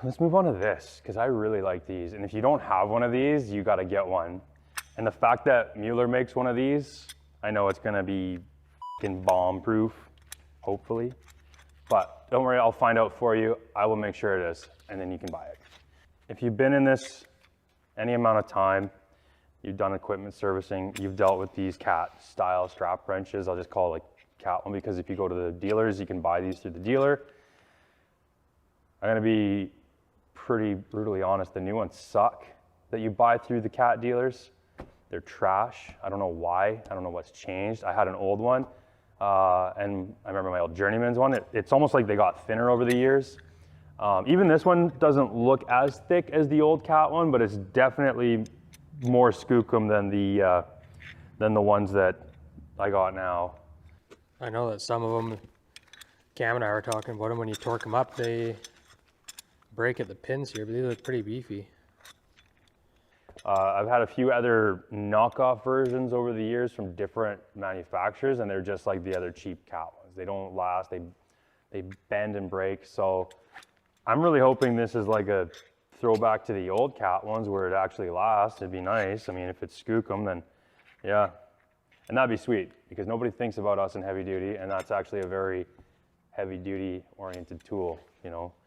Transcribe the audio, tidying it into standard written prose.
Let's move on to this, because I really like these. And if you don't have one of these, you got to get one. And the fact that Mueller makes one of these, I know it's going to be fucking bomb proof, hopefully. But don't worry, I'll find out for you. I will make sure it is, and then you can buy it. If you've been in this any amount of time, you've done equipment servicing, you've dealt with these cat style strap wrenches. I'll just call it a cat one, because if you go to the dealers, you can buy these through the dealer. I'm gonna be pretty brutally honest, the new ones suck that you buy through the cat dealers. They're trash. I don't know why. I don't know what's changed. I had an old one, and I remember my old Journeyman's one. It's almost like they got thinner over the years. Even this one doesn't look as thick as the old cat one, but it's definitely more skookum than the ones that I got now. I know that some of them, Cam and I were talking about them, when you torque them up, they break at the pins here, but they look pretty beefy. I've had a few other knockoff versions over the years from different manufacturers, and they're just like the other cheap cat ones. They don't last, they bend and break. So I'm really hoping this is like a throwback to the old cat ones where it actually lasts. It'd be nice. I mean, if it's skookum, then yeah. And that'd be sweet, because nobody thinks about us in heavy duty, and that's actually a very heavy duty oriented tool, you know.